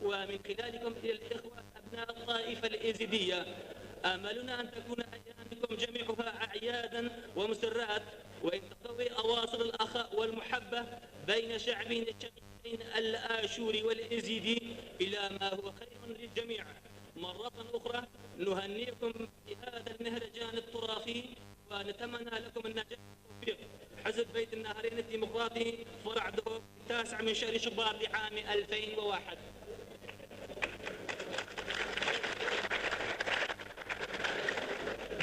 ومن خلالكم إلى الإخوة أبناء الطائفة الإيزيدية. آملنا أن تكون أيامكم جميعها أعيادا ومسرات، وإن تقوي أواصر الأخاء والمحبة بين شعبين الشقيقين الآشوري والإيزيدي إلى ما هو خير للجميع. مرة أخرى نهنئكم بهذا المهرجان التراثي ونتمنى لكم النجاح والتوفيق. حزب بيت النهرين الديمقراطي فرع دهوك 9 من شهر شباط لعام 2001.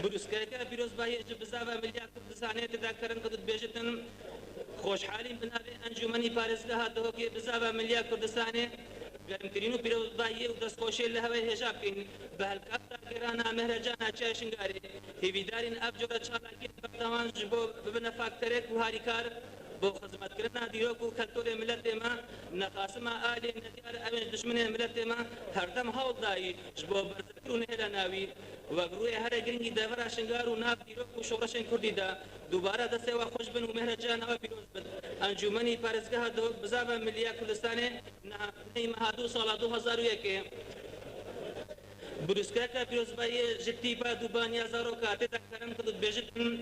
بروسكايكا بيروزباهي بزافا مليار كردستاني تذكرن قد بيجتن خوشحالين بنابي انجمني بارزگاه دهوكي بزافا مليار كردستاني گرمترینو پیروزبایی و دستخوشی لهوی حجاب کن به هلکافتا گرانا مهرجانا چاشنگاری هیویدارین افجور چالاکی بردوان جبو ببن فاکترک و هاریکار بو خدمت کردن دیروک و کلتور ملت ما نقاسم آلی ندیار امن دشمن ملت ما هر دم هول دایی جبو برزکرون هلا ناوی و گروه هر گرینگی دورا شنگار و ناف دیروک و شورشن کردی دا دوباره دسته و خوش بن و مهرجانا و پیروز بن انجمنی پارزگاه دو بزاف ملیا کردستانه نه مهادو سال 2001 بروسکاکا پیروزبایی جتیپا دوبانی ازاروکا تذکرن کدود بجتن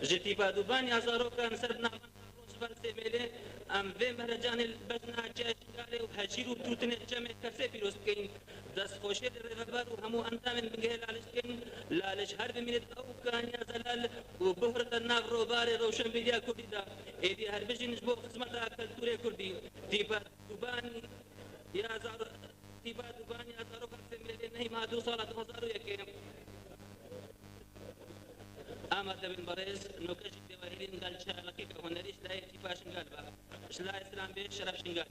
جتیپا دوبانی ازاروکا نسرد نافن سیمله ام و مهرجان البجنا جاشگاره و هجیر و توتن جمع کسی پیروز کن دست خوشی رفبر و همو اندام بنگه لالش کن لالش هر بمینت او کانیا زلال و بهرت الناف روبار روشن بیدیا کردی دا ایدی هر بجنش بو خدمت کلتور کردی تیپا دوبانی یا زار تیپا دوبانی ازارو کر سیمله نہیں مادو سال 2001 آمد بن برز نوكش الدواهرين قال شغلك هنريش لا يتفاش قلبه لا اسلام بيش شرف شنقالي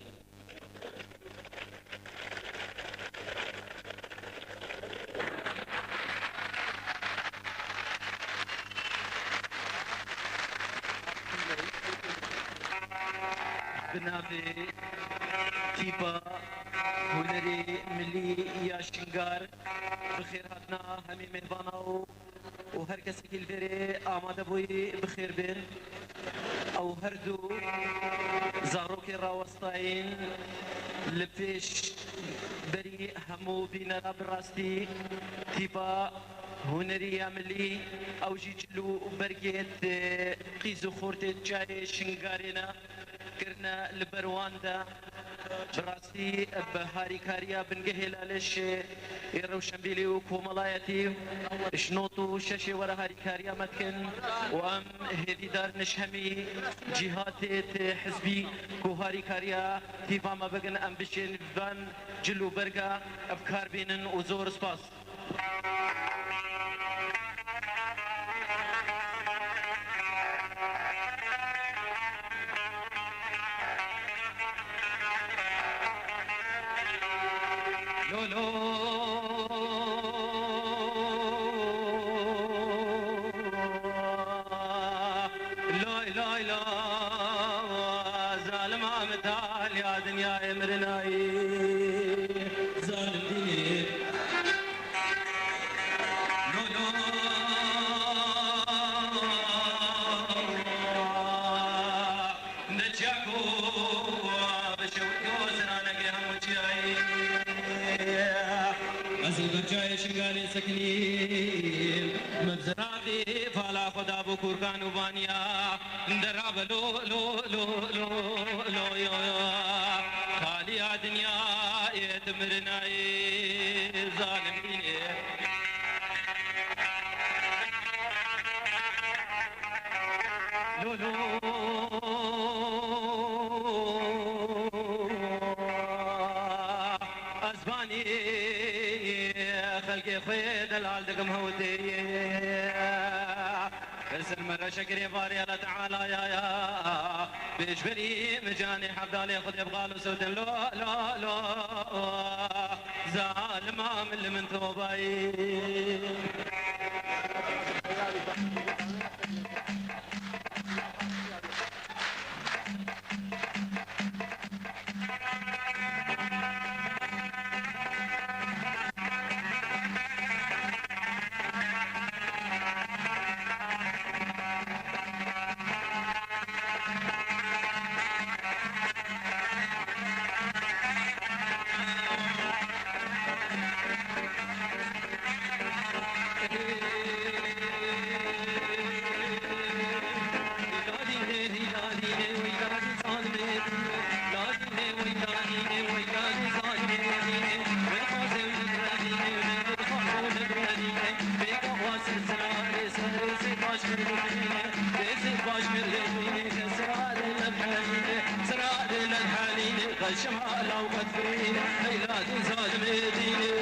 بنافي تيبا هنري ملي يا شنقار بخير هاتنا همي مهبانا و هر کسی که الفری آماده بوی بخیر بین او هر دو زاروک راوستاین لپیش بری همو بین را براستی تیبا هنری عملی او جیجلو برگیت قیزو خورت جای شنگارینا کرنا لبرواندا براستی بهاری کاریا بنگه لالش روشنبيلي وكوملايتي شنوطو شاشي ورا هاري كاريا متكن وام هذي دار نشهمي جهات حزبي كوهاري كاريا تيفا ما بقن ام بشين فان جلو برقا افكار بينن وزور سباس سكنين مزرعتي فلا خدا بكور كانوا بانيا دراب لو لو لو لو لو يو خالي دنيا يتمرنا ظالمين لو لو أزباني خلقي خيد العالدقم هودي بس المرة شكري باري الله تعالى يا بيجبري مجاني حبدالي خذ يبغالو سود لو لو لو ظالمة من توباي الشمال او قدرين هيلاد زاد مدينه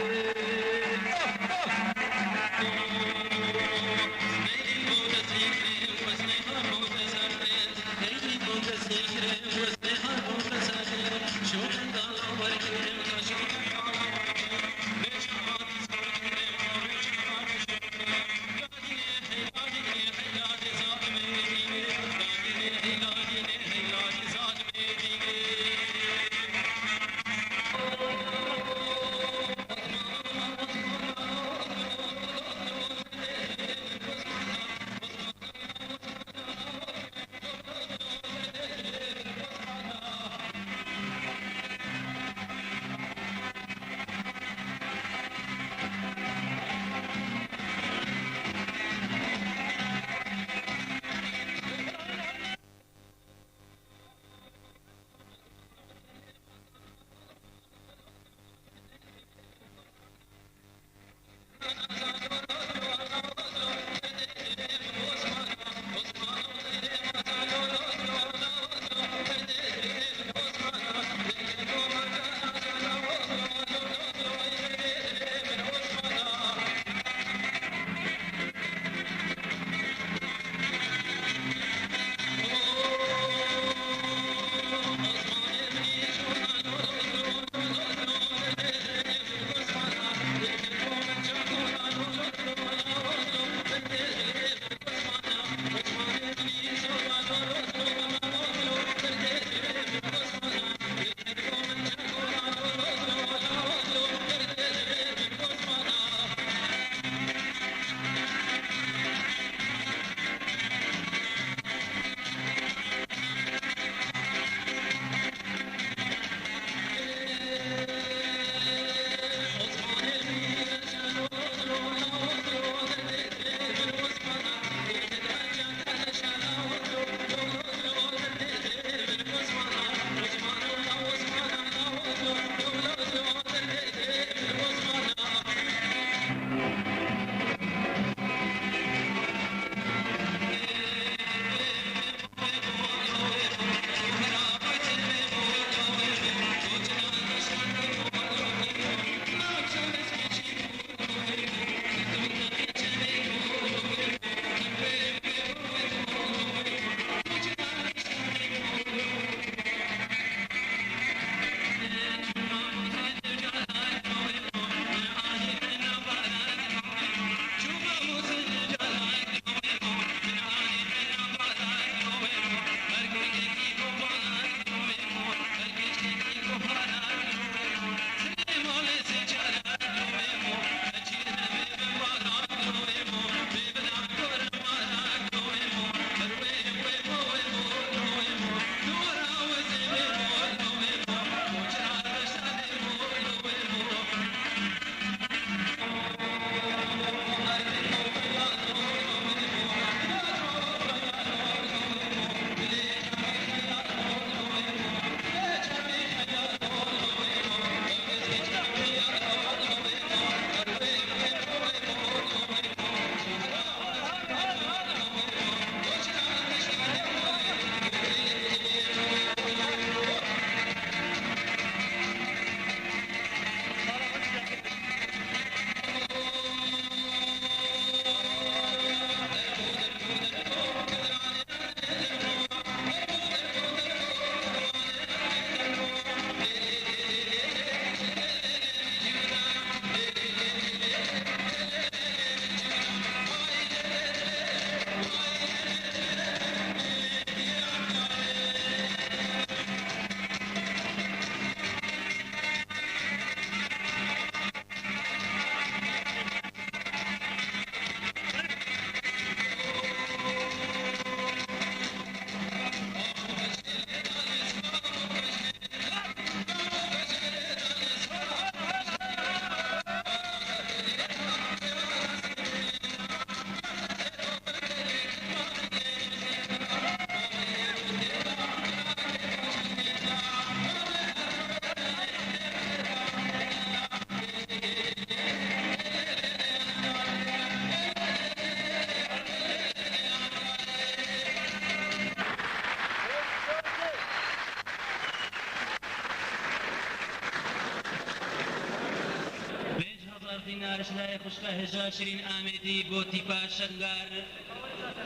دینارش لای خوشکە هێژا شیرین ئامێدی بۆ تیپا شەنگار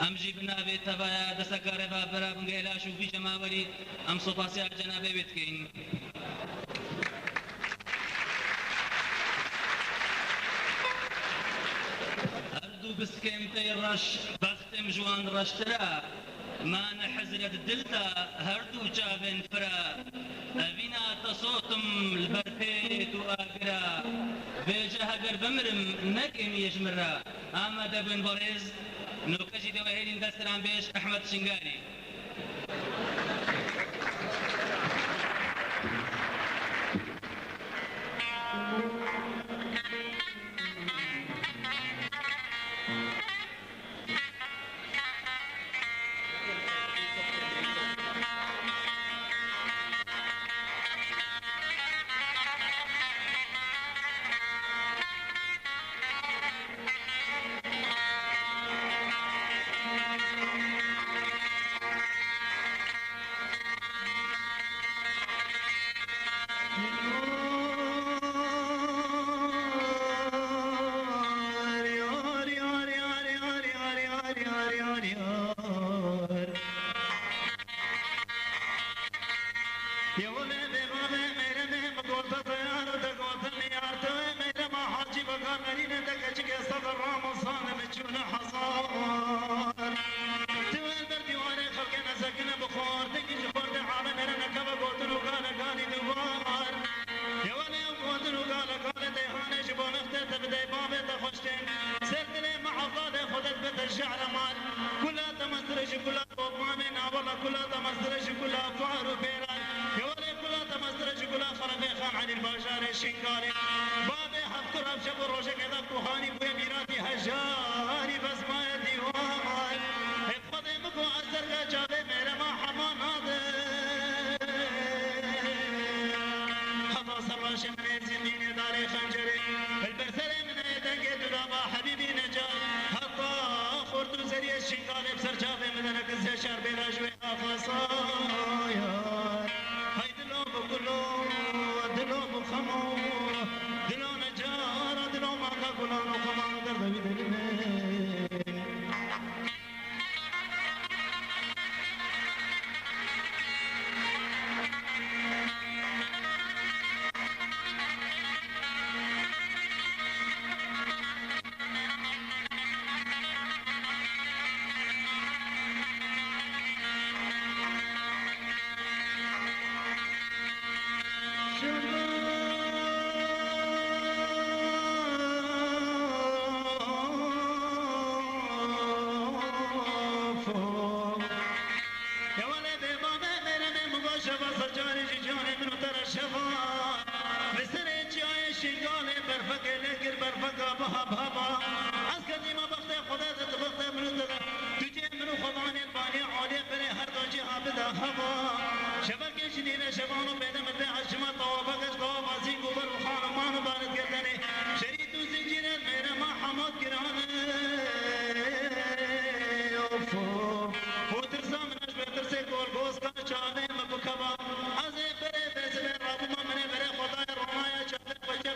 ئەمژی بنابێت تەبایە دەسەکارێ با بەرا بنگەیلاش و بیجەماوەری ئەم سۆپاسیار جەنابێ بێت بکەین. هەردوو بسکەم پێی ڕەش بەختم جوان ڕەشترە مانە حەزرەت دلتە هەردوو چاوێن فرە ئەڤینا تەسۆتم لەبەر پێت و ئاگرە بێجە هەگەر بمرم نەکەم یەژمرە ئامادە بن بەڕێز نۆکەشی دەوەهێنین دەستران بێش ئەحمەد شنگاری. از بره بزنه رابطه من بره خدای رومای چهره بچه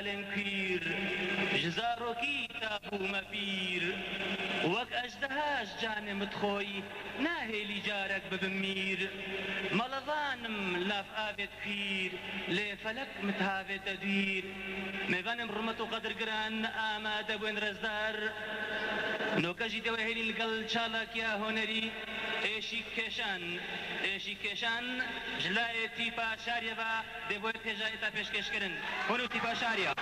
هلالن كير جزاروكي تابو مبير وك أجدهاش جاني متخوي ناهي جارك ببمير ملضانم لاف آفت كير لي فلك متهافت تدوير ميبانم رمتو قدر قران آماد بوين رزدار نوكجي دوهيلي القل شالك يا هنري ایشی کشان جلای تیپا شاریه با دبوی پیجای تا پیشکش کردن هنو تیپا شاریه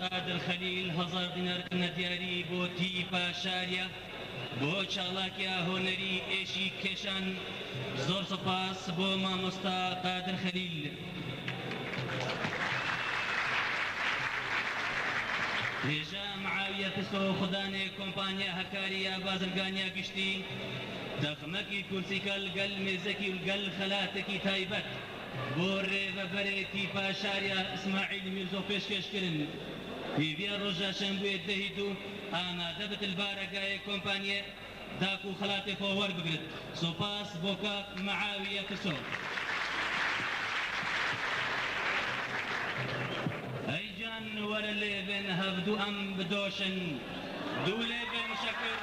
قادر خلیل هزار دینار ندیاری بۆ تیپا شاریە بۆ چاڵاکیا هۆنەری ئێشی کێشان زۆر سەپاس بۆ مامۆستا قادر خلیل. رێژە معاویە پسۆ خودانێ کۆمپانیا هەکاریە بازرگانیا گشتی دەخمەکی کورسیکە لەگەل مێزەکی لەگەل خەلاتێکی تایبەت بۆ ڕێڤەبەرێ تیپا شاریە ئیسماعیل میرزۆ پێشکەشکردن پیڤە ڕۆژە شەمبوێ دەهید و ئامادە بتل بارەگایە کۆمپانیە داک و خەلاتێ خۆ وەربگرت. سوپاس بۆ کاک معاویە پسۆ. ئەیجان وەرە لێبێن هەفتوو ئەم بدۆشن دوو لێبێن شەکر.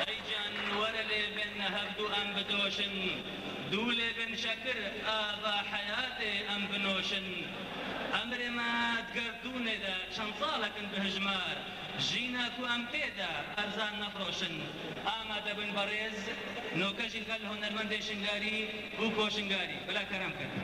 ئەیجان وەرە لێبێن هەفتوو ئەم بدۆشن دوو لێبێن شەکر ئاوا حەیاتێ ئەم بنۆشن. ئەمرێمات گەردوونێدا چەند ساڵەکن بهژمار ژیناک و ئەم پێدا ئەرزان نەفرۆشن. ئامادە بن بەڕێز نۆکەشی گەل هۆنەرمەندێ شنگاری و کۆشنگاری بەلا کەرەم کرد.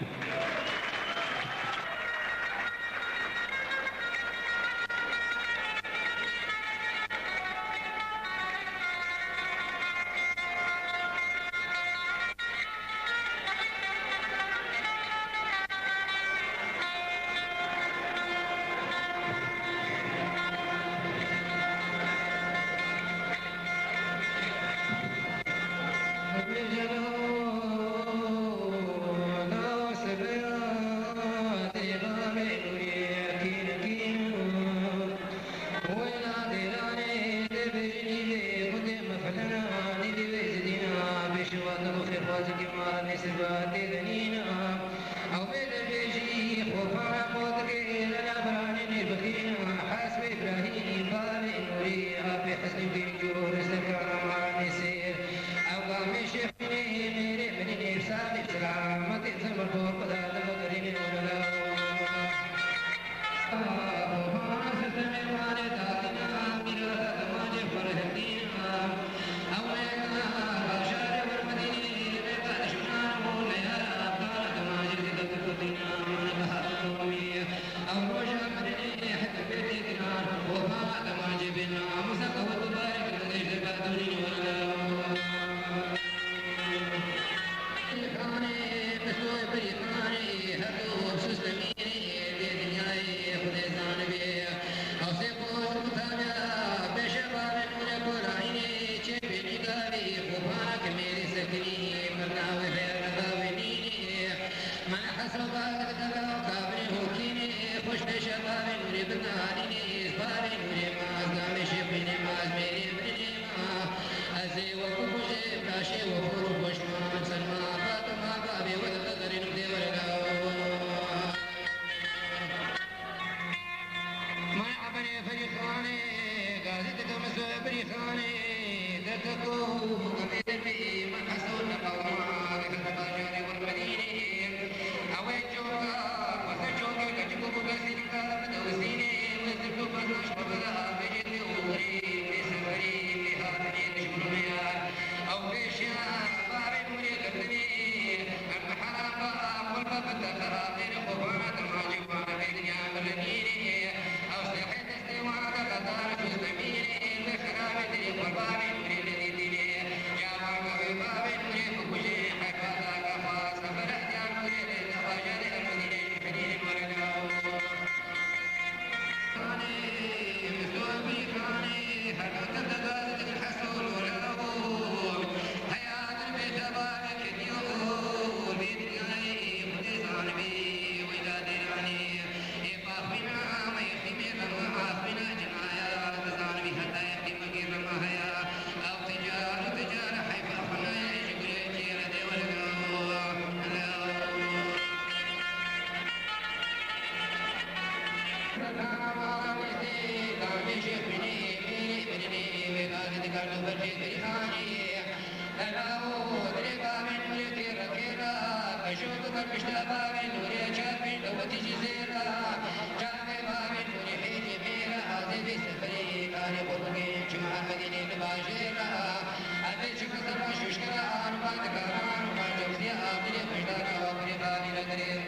Thank you.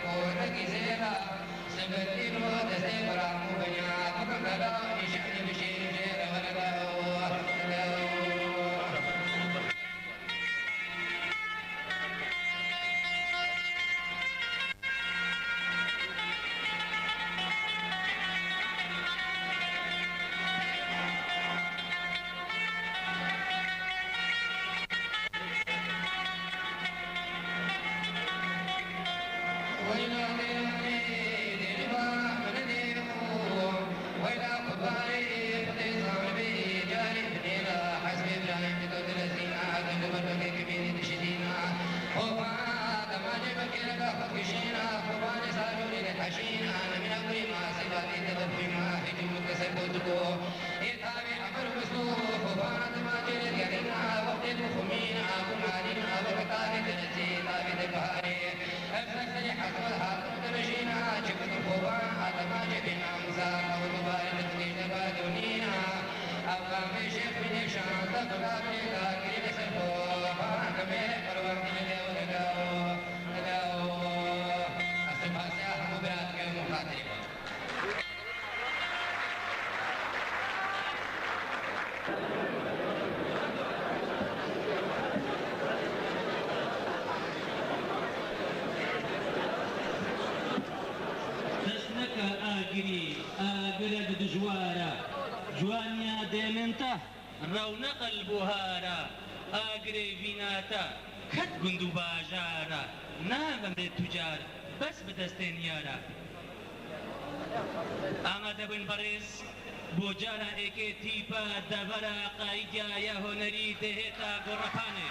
جوانيا ديمنتا رونق البهارة آقري فيناتا كت قندو باجارة ناغم التجار بس بدستين يارا آماده بن بريس بوجارا ايكي تيبا دبرا قايديا يا هنري دهتا غرفاني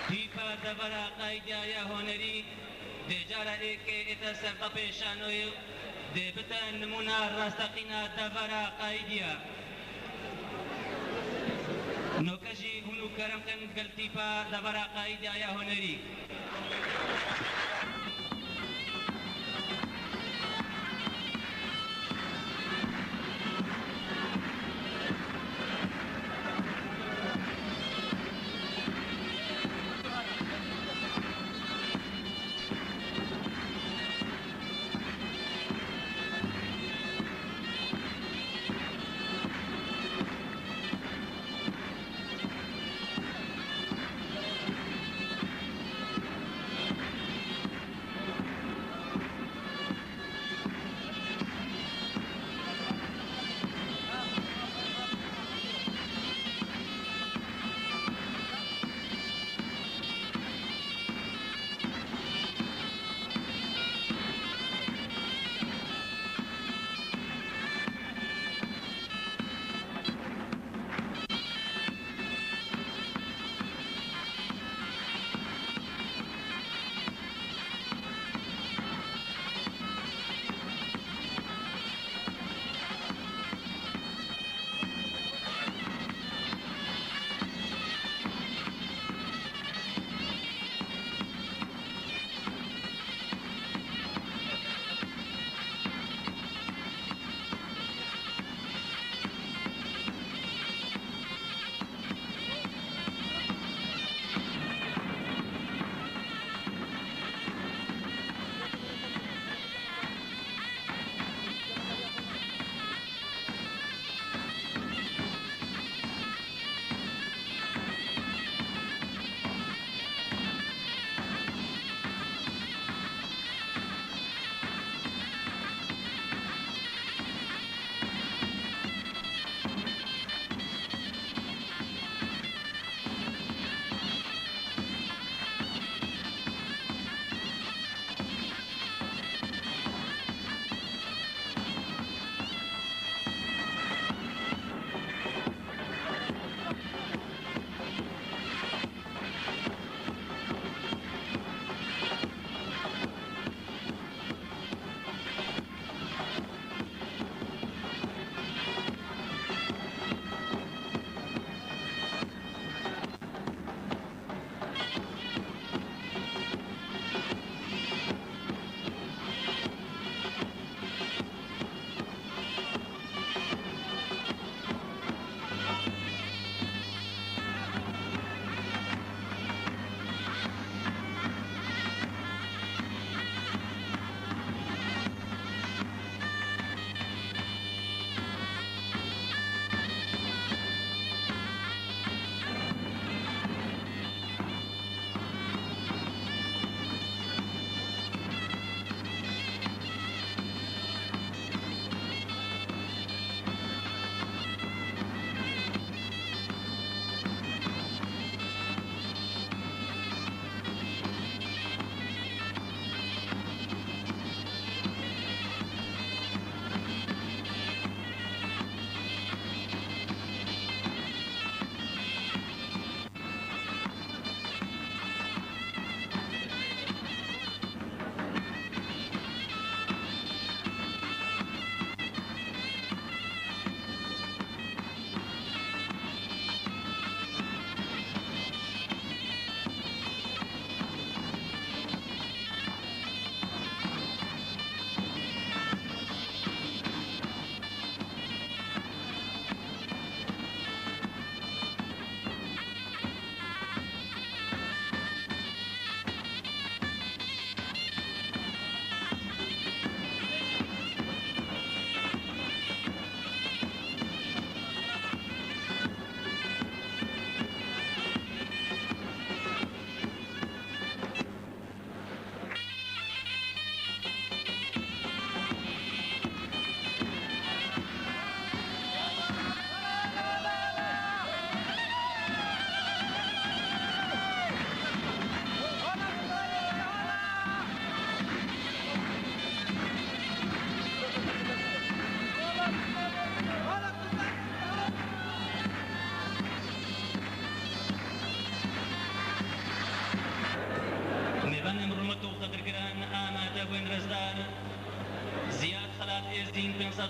تيبا دبرا قايديا يا هنري دجارا ايكي اتسر قبيشانوي دبتا نمونا راستقينا دبرا قايديا نوكشي هنو كرم كان قلتيبا دبرا قايديا يا هنري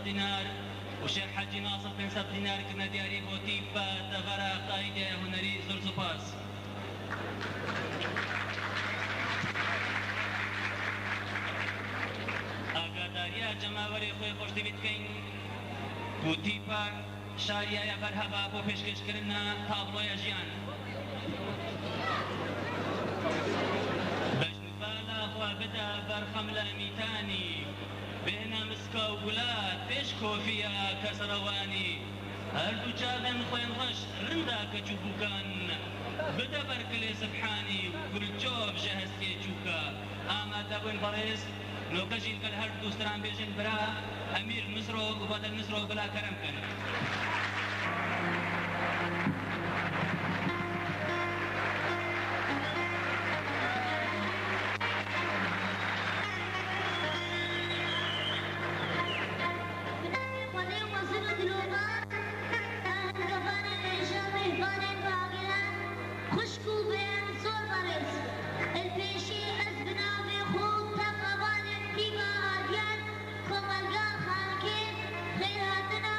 دينار وشيخ حاجي ناصر 500 دينار كنا دياري بوتيبا تغرى قايدة هنري زور سپاس ئاگاداریا جەماوەری خۆی خۆشەویست بکەین بوتیپا شاریایە بەرهەبا بۆ پێشکەشکردنە تابلۆیە ژیان بەژنبالا خوا بدە بەرخەم لە میتانی بێنە مسکە و گولات پێش کۆفیە کەسڕەوانی هەردوو چاوێن خۆیان ڕەش ڕندا کەچ و بووکان بدە بەرکلێ سبحانی گولچۆف ژە هەستێ چووکە ئامادە بووین بەڕێز نۆکەژین کە هەر دووستران بێژن برا ئەمیر مسرۆ و بەدەر مسرۆ بلا کەرەم کەن خيراتنا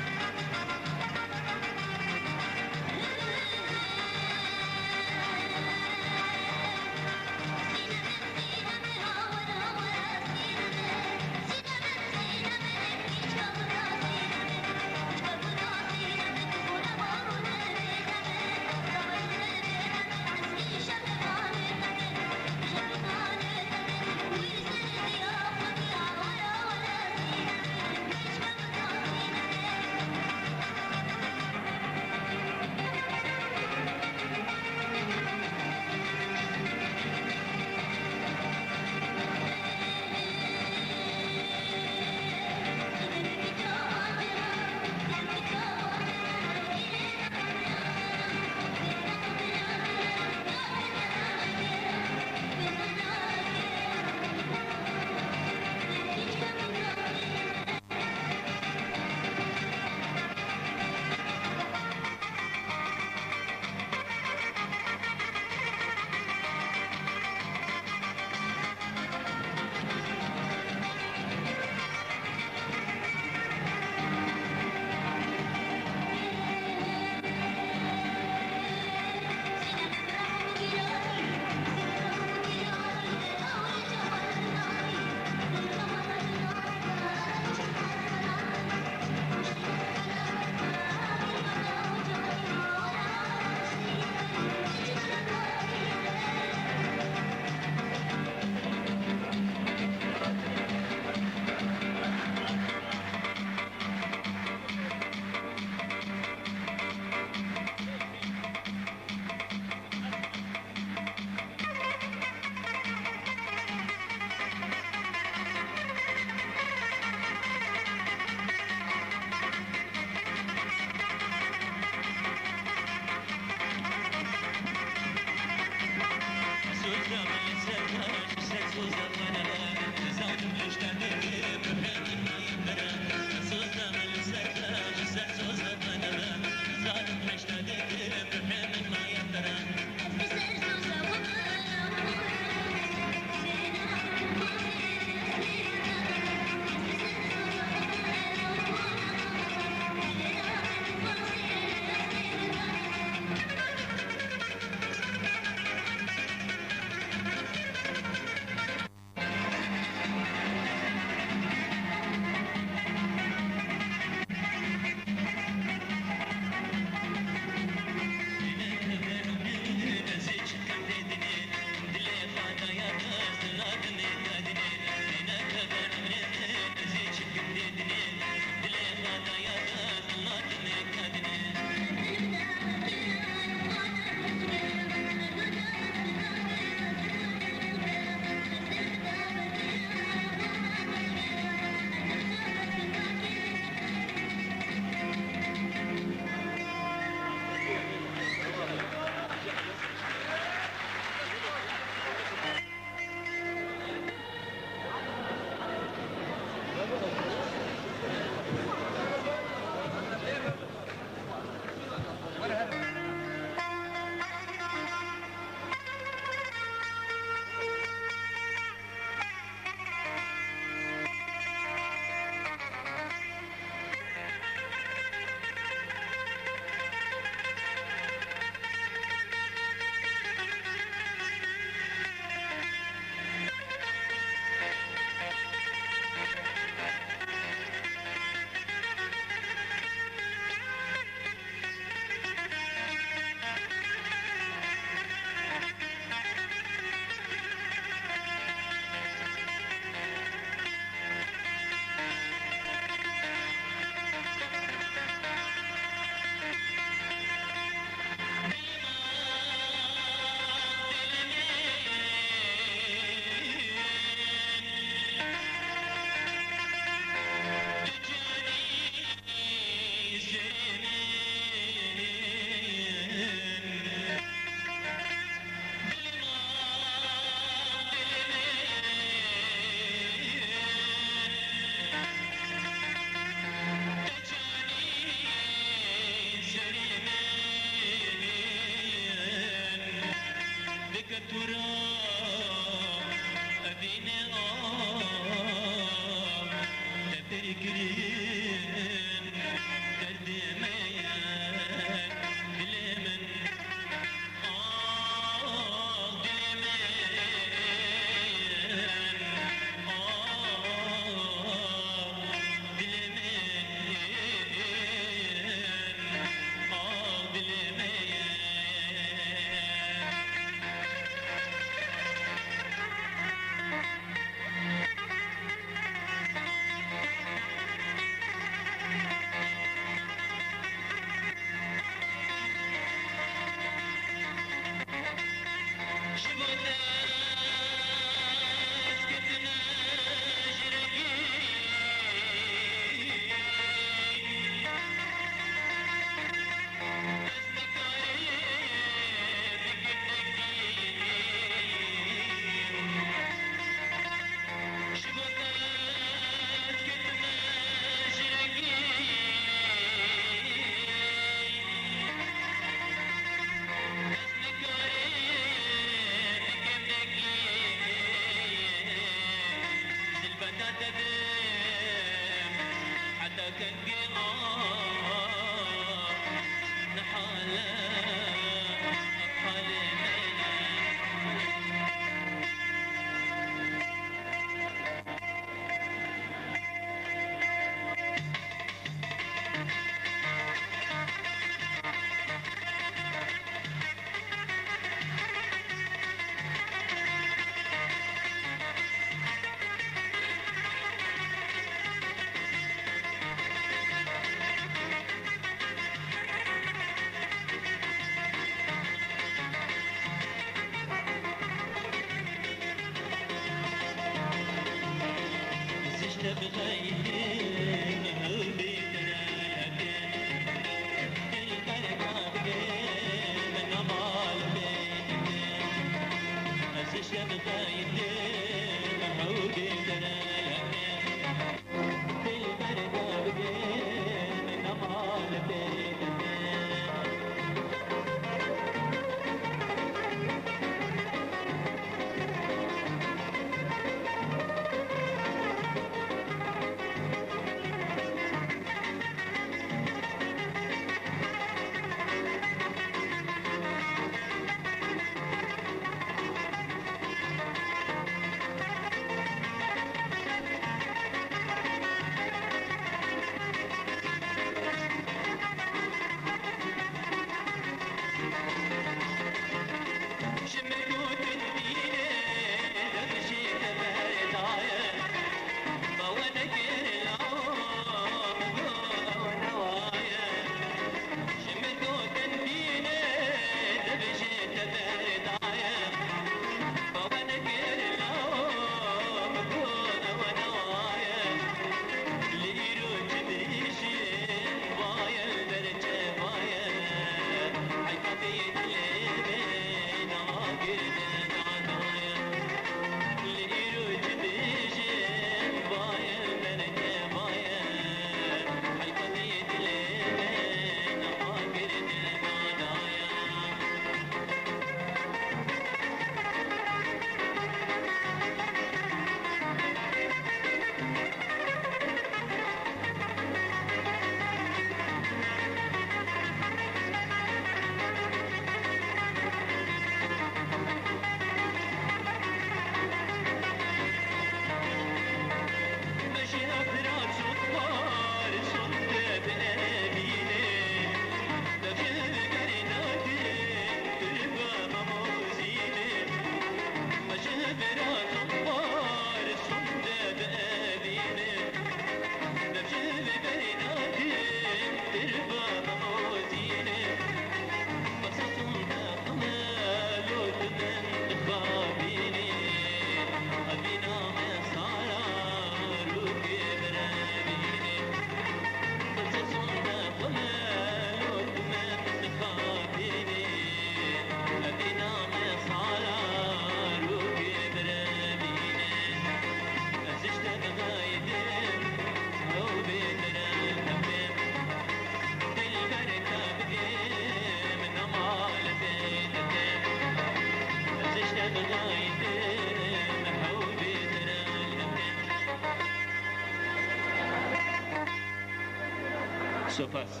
سپاس.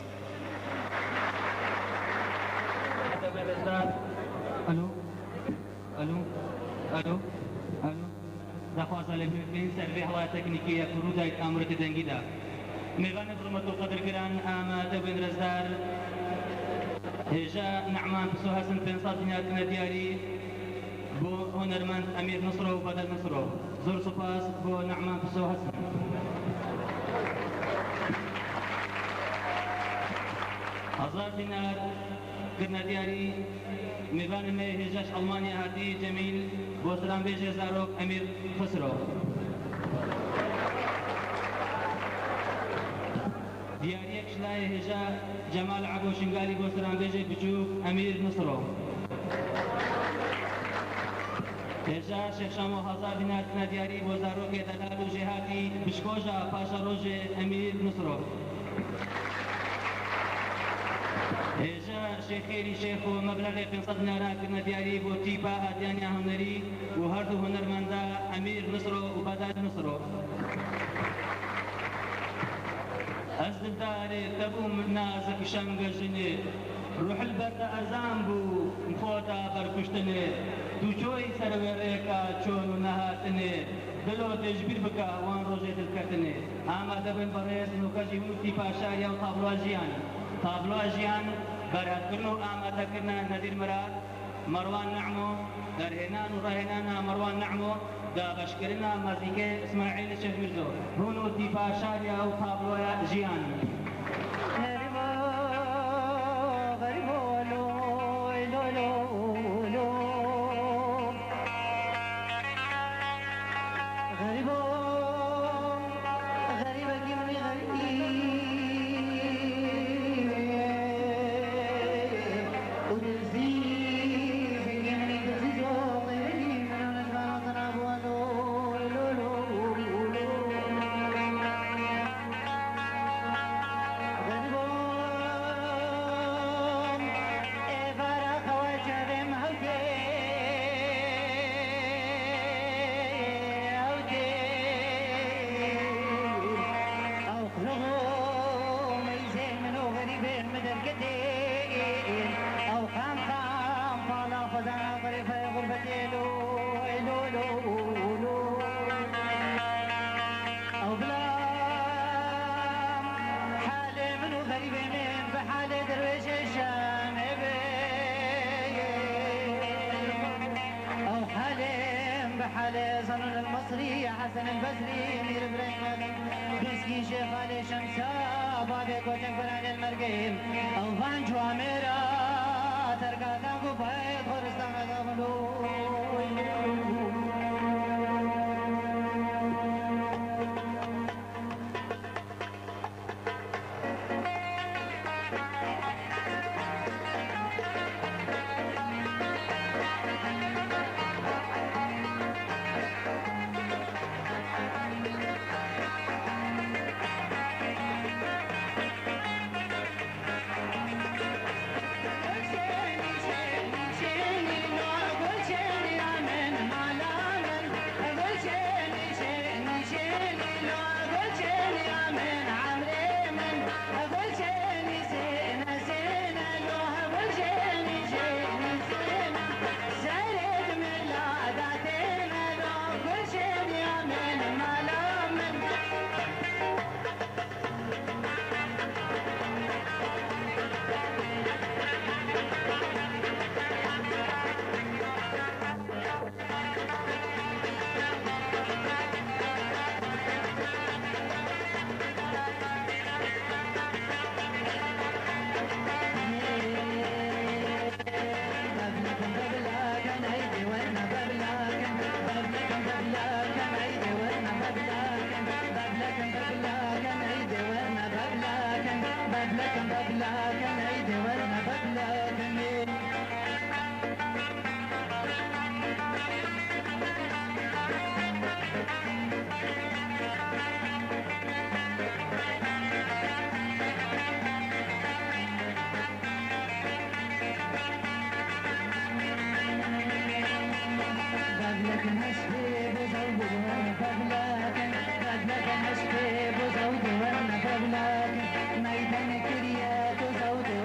الو الو الو الو دخواست لبین سروی هوا تکنیکی فرودای امرت دنگیدا میوان فرمت و قدر گران آماده بین رزدار هجا نعمان بسو حسن پنصاد دنیات ندیاری بو هنرمند امیر نصرو و بدل نصرو زور سپاس بو نعمان بسو حسن هزار دینار قرنا دیاری میوان می هجاش آلمانیا هاتی جمیل بو سلام بیش زاروک امیر خسرو دیاری کشلای هجا جمال عبو شنگالی بو سلام بیش بچوک امیر نصرو هجا شیخ شامو هزار دینار قرنا دیاری بو زاروک دلال و جهاتی بشکوجا پاشا روژ امیر نصرو هجا شيخيري شيخ مبلغ 500 دينار كنا دياري بو تيبا هاتيانيا هنري وهردو هنرمندا امير نصرو وبدال نصرو أزد داري تبو من نازك شنگجني روح البرد أزام بو مخوتا بركشتني تو چوي سروريكا چونو نهاتني دلو تجبير بكا وان روجي دلكتني اما دبن بريز نوكجي موتي پاشاريا و طابلو جيان طابلو جيان برات كنو آماده كنا نذير مراد مروان نعمو درهنان ورهنانا مروان نعمو دا بشكرنا مزيكي اسماعيل الشيخ مرزو هونو ديفا شاريا و طابلو جيان غريبو غريبو لو لو لو لو غريبو حسن المصري حسن البصري امير ابراهيم مسكين شيخ علي شمسا بابي كوتن فران المرقيم او فانجو اميرا تركا تاكو بايد خرستان داخلو ميدان كريات وزود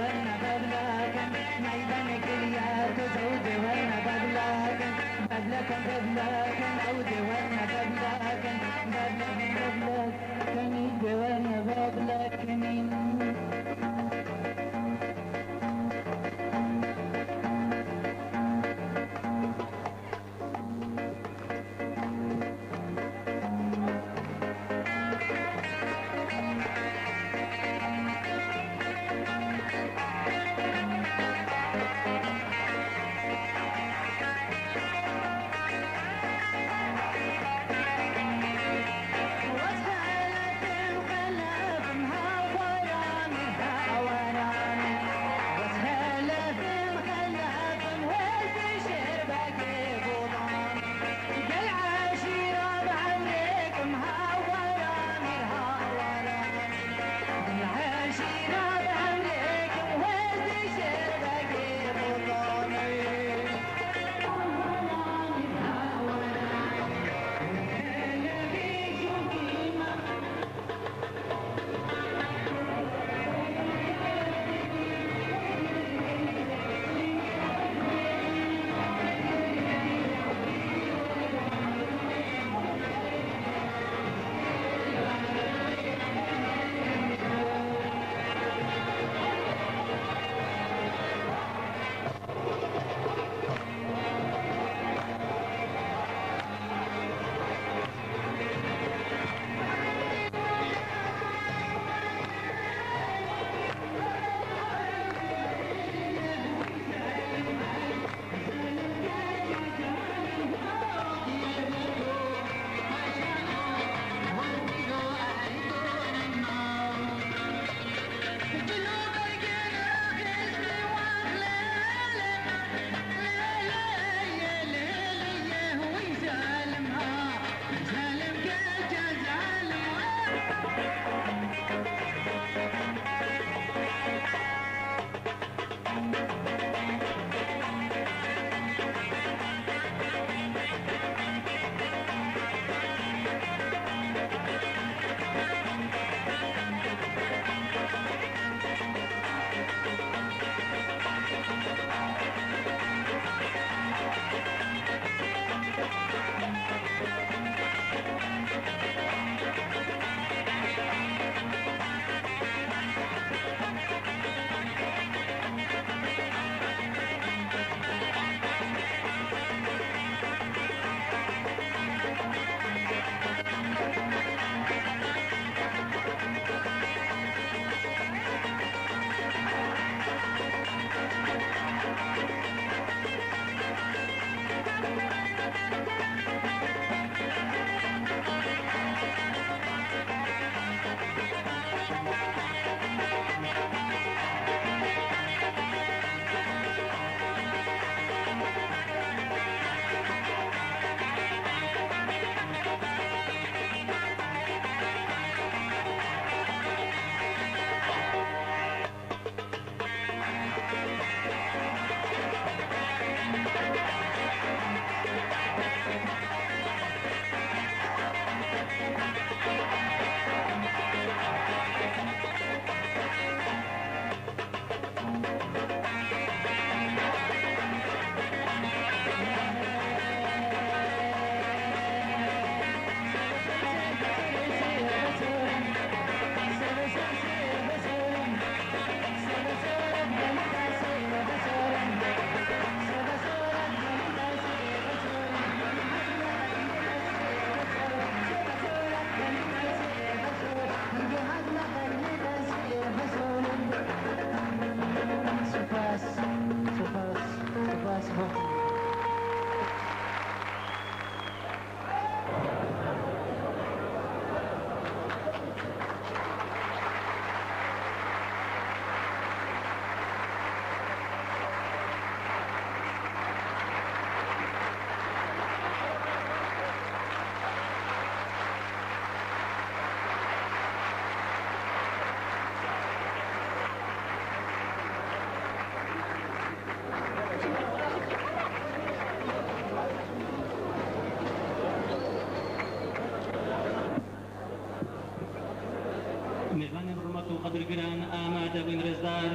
میزان حرمت و قدر گران آماده بین رزدار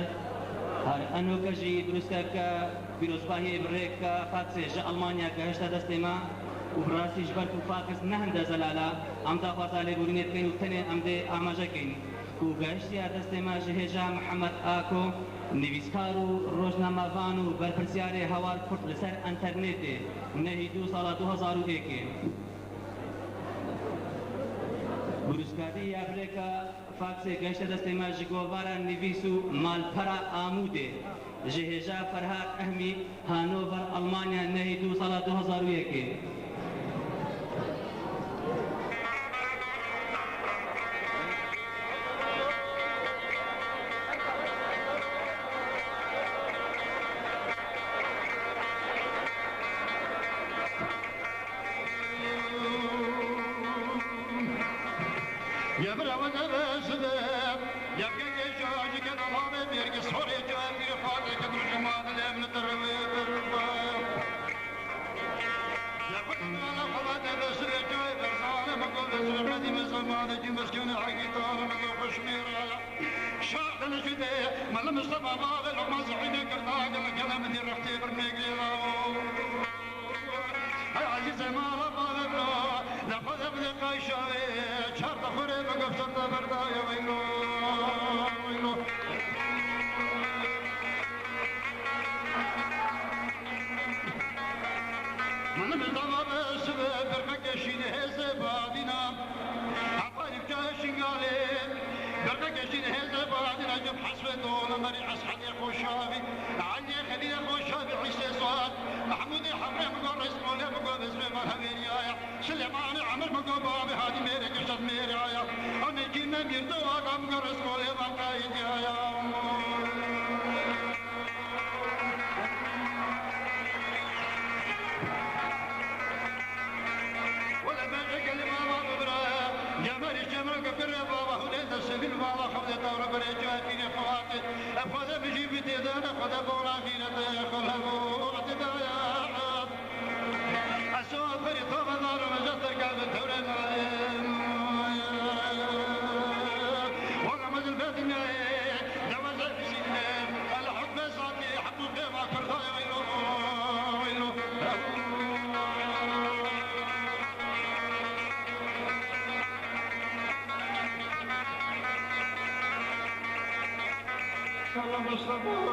هر انو کجی درست که پیروزباهی بریک که فاکس جا آلمانیا که هشت دست ما و براسیش برد و فاکس نهند زلالا امدا خواصاله بورینت کن و تنه امده آماجه کن و گشتی دست ما جهجا محمد آکو نویسکار و روزنامه‌وان و برپرسیار هوار کرد لسر انترنت نهی 2 سال 2001 بروسکاری افریقا فاکس گشت دست ما جگوارا نویسو مالپرا آموده جهجا فرهاد احمی هانوور آلمانیا نهی 2 سال 2001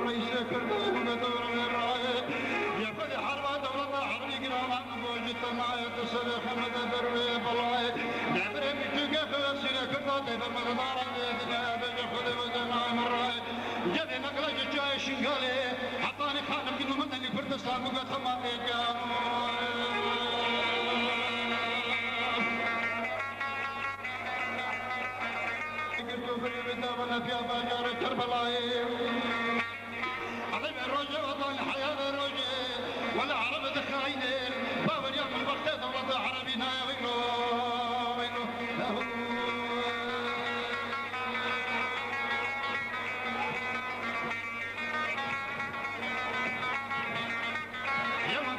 رئيس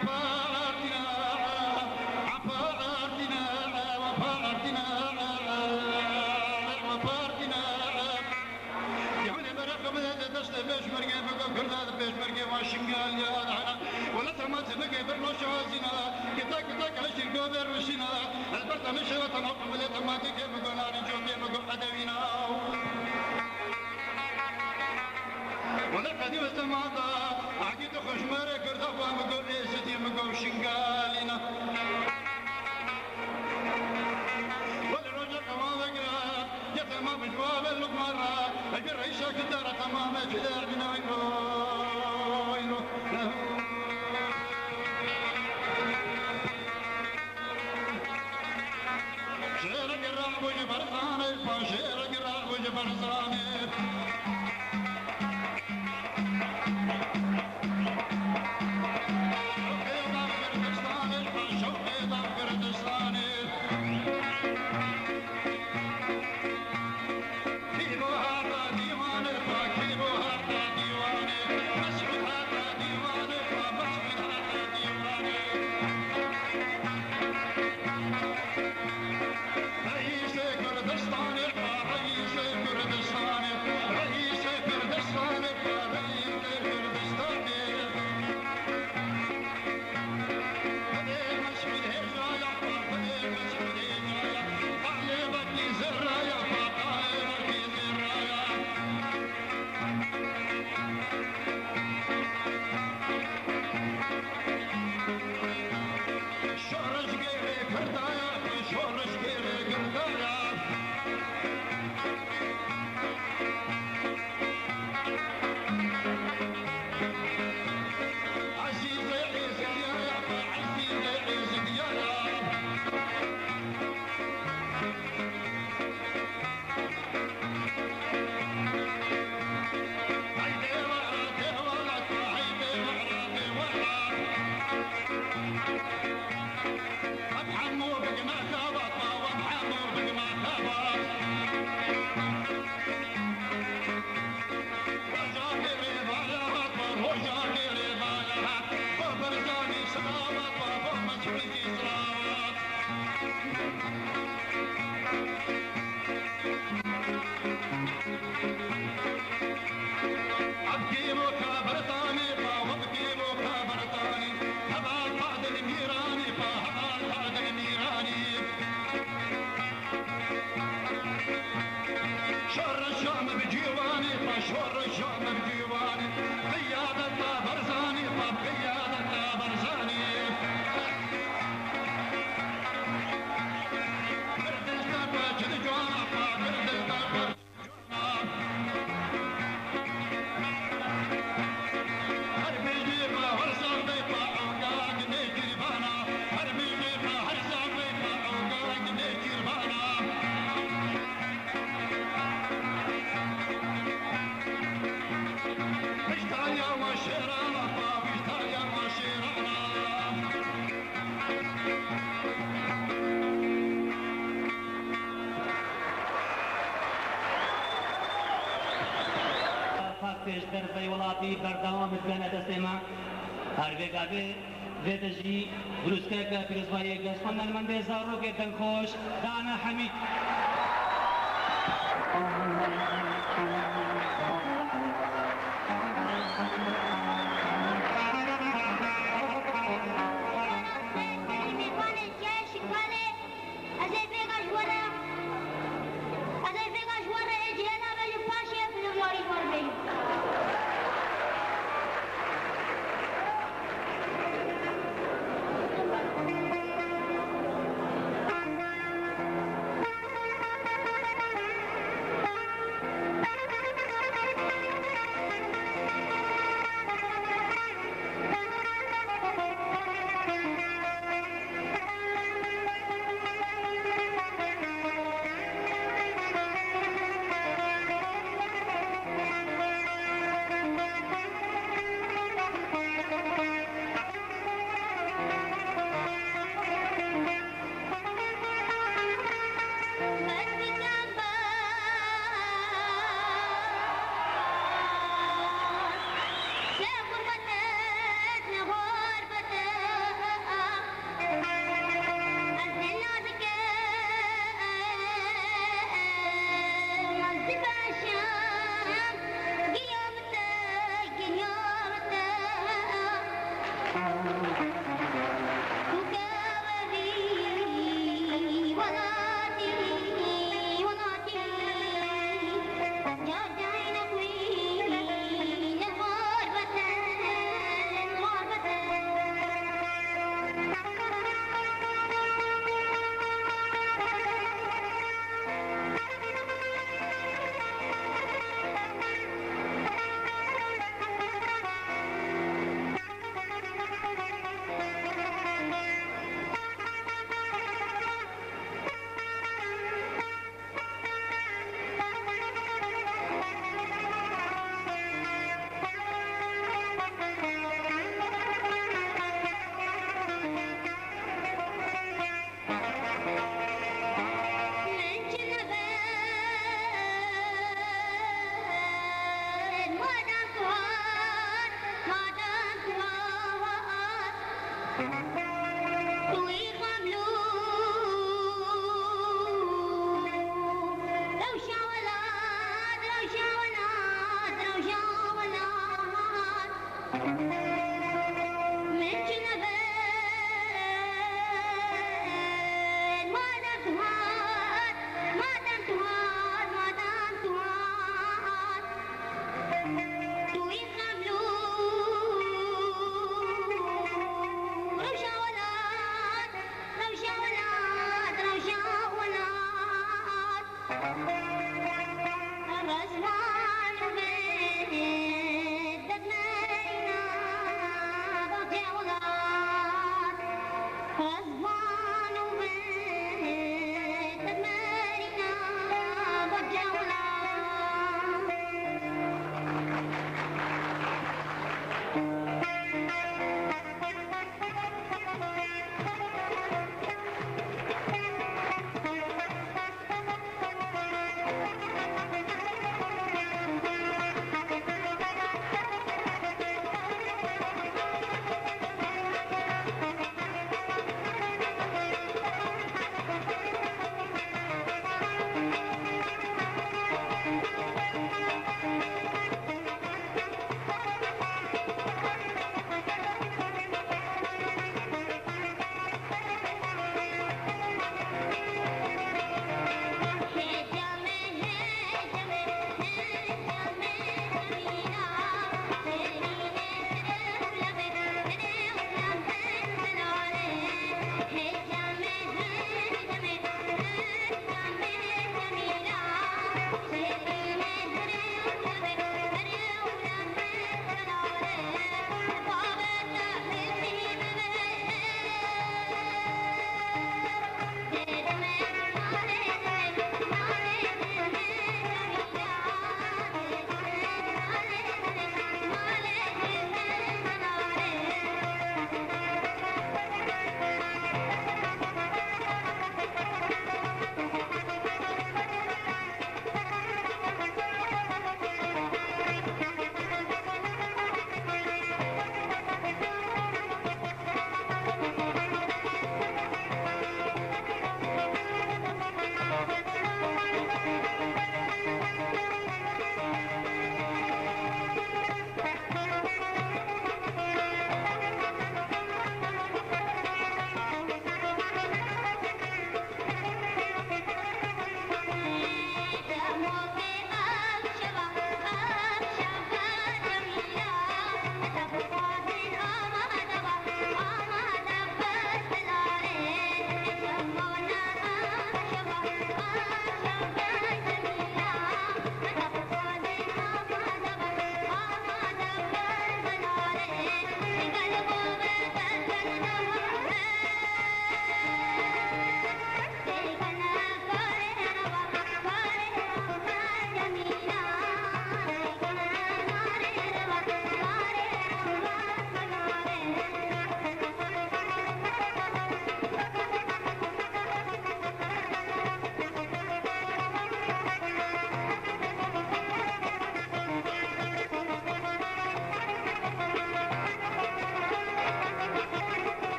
كردستان پیش درزی ولاتی بردوام بکنه دستما هر بگابه ویتجی بروسکه که پیروزبایی گشتن نرمنده زارو که دنخوش دانا حمید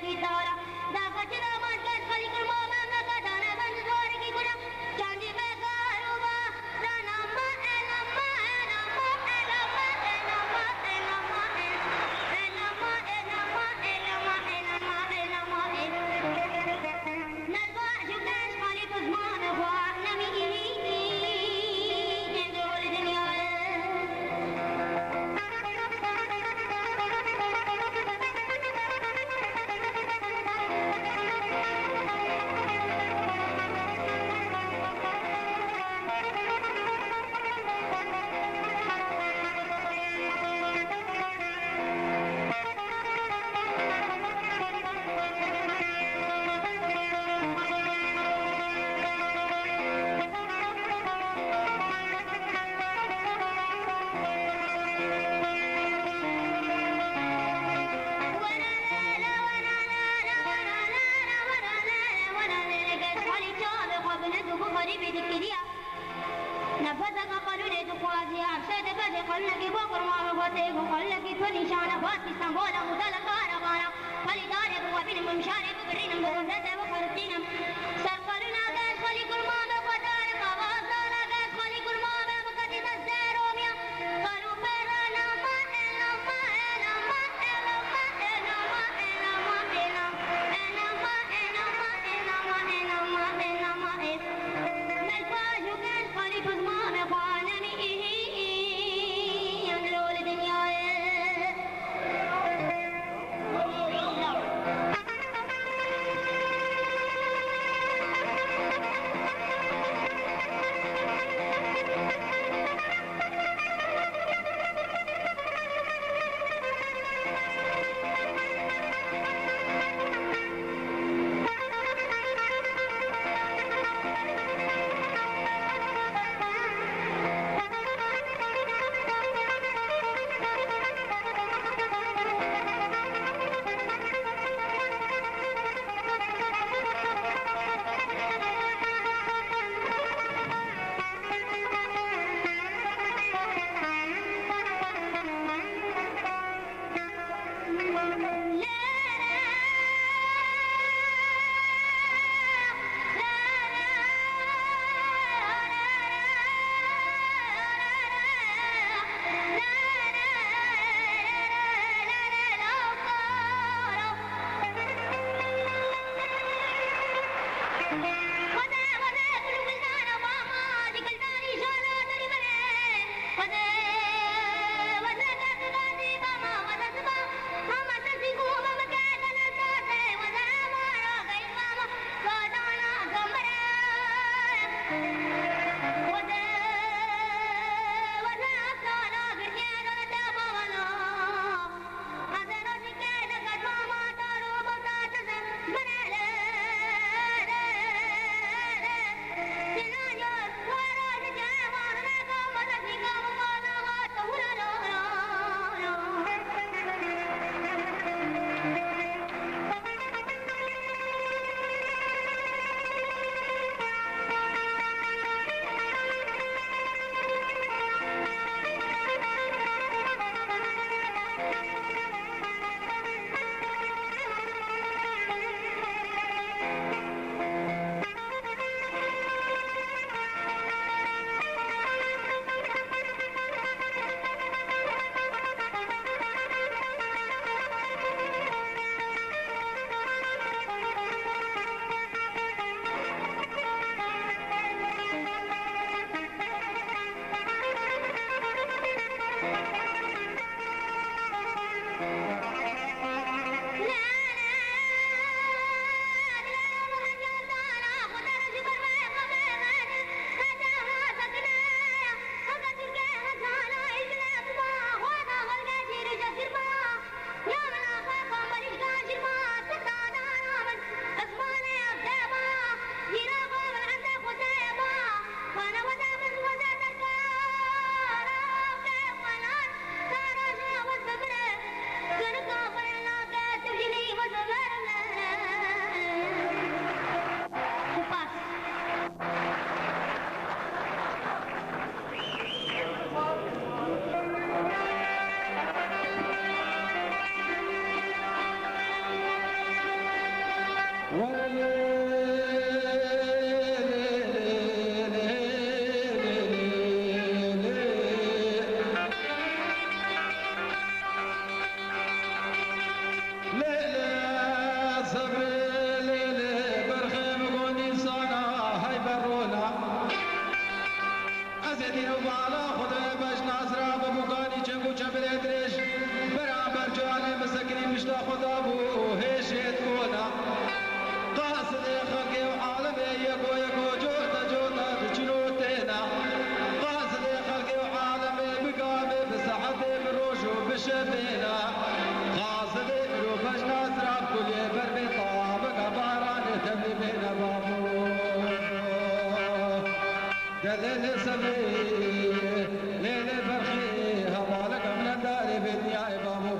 की तारा दागा चला मार के खाली कर मामा मैं का दाना बंद द्वार की गुना चांदी में गारुवा राना मा एना मा एना मा एना मा एना मा एना मा एना मा एना मा एना मा एना मा एना मा नरवा जुकेश खाली कुज़मान हुआ नमी इंदोल दुनिया نفذك قلولي تقوازي عبسات بدي قلنك بكر ما مبطيق وقلنك تولي شانا باتي سنبولا مدلقا رغانا قلي دارك وبين ممشارك وبرين مغمدة وقرطينا سرقلنا قاد قلي كل ما بقدارك وغاصانا قاد قلي كل ما بقدي تزاروميا قالوا برانا ما إلا ما إلا ما إلا ما إلا ما إلا ما إلا إلا ما إلا ما إلا ما إلا ما إلا ما ملفاجو كان قلي كل ما بقانا مئيه ينلول دنيا زدين وبعلا خضر باش ناصرة ببوكاني جنگو جبل ادريش برابر جواني مسكنين مش تاخد ابو هيشت كونا قاصد خلقي وعالمي يكو يكو جوتا جوتا بجنوتنا قاصد خلقي وعالمي بقامي بسحبي بروشو بشبينا قاصد بروبش ناصرة بكل بربي طابق باراني تبلي بين بابو قال سبي ليل فرخي هوالك من الدار بدنيا بابو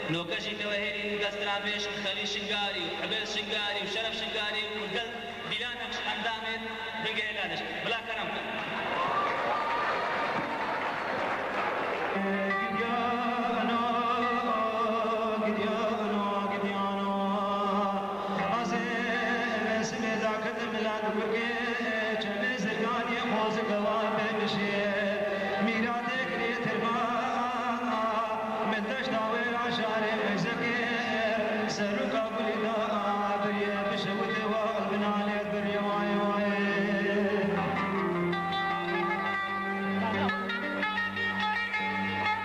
لوكاشي توهيري قسترابيش خلي شنقاري وحبيل شنقاري وشرف شنقاري وقلب بلانك حمدامت بقى لادش بلا كرمك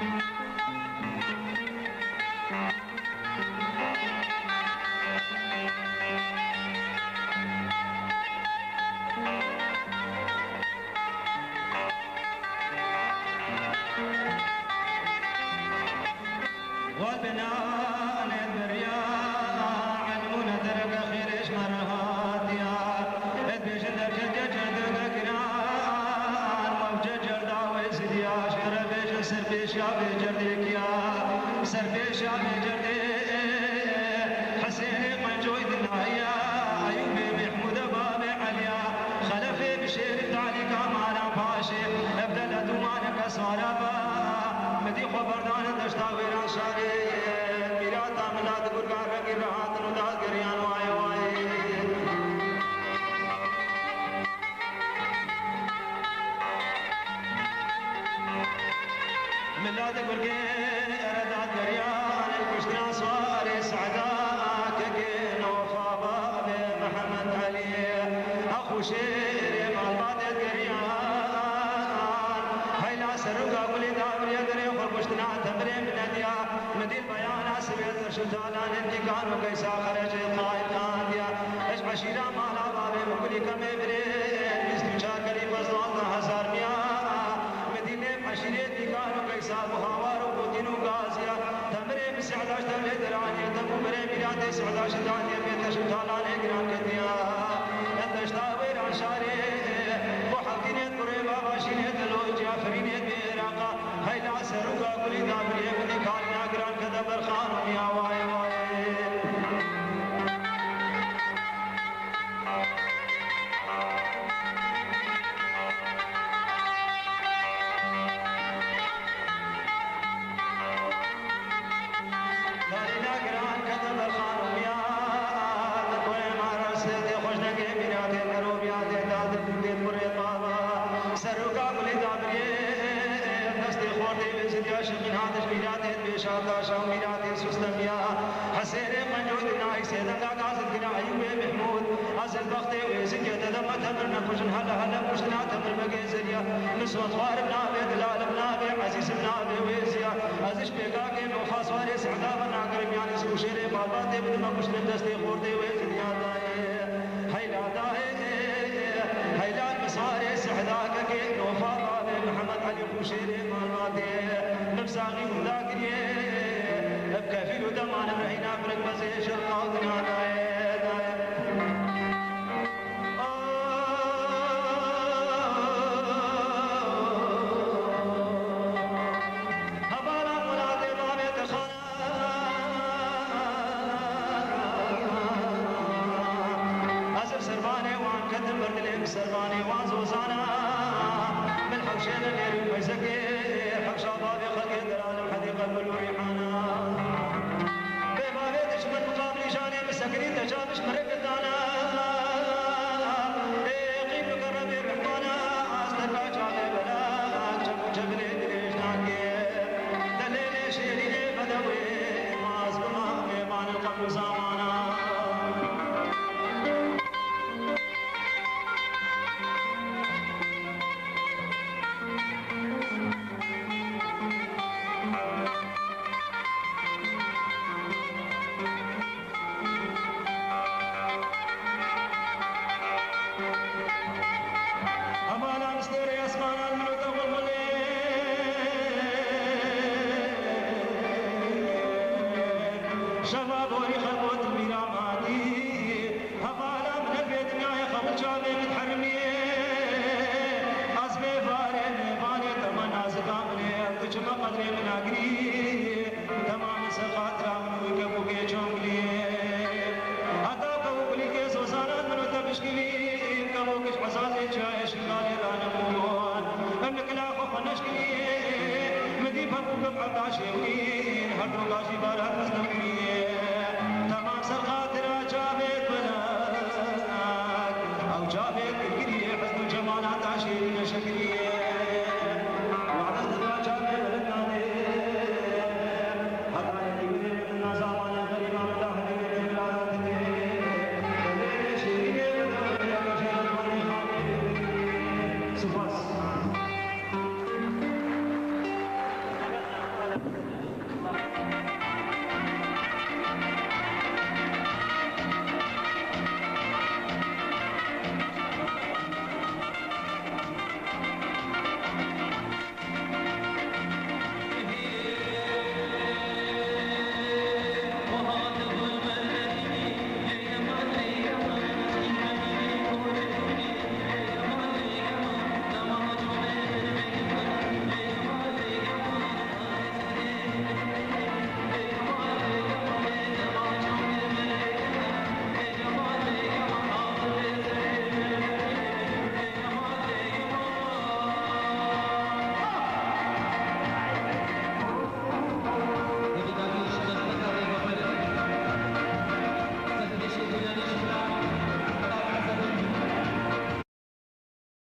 Thank you. مدي بابو بقعد عشوين هدو غاشي بارات مزنوين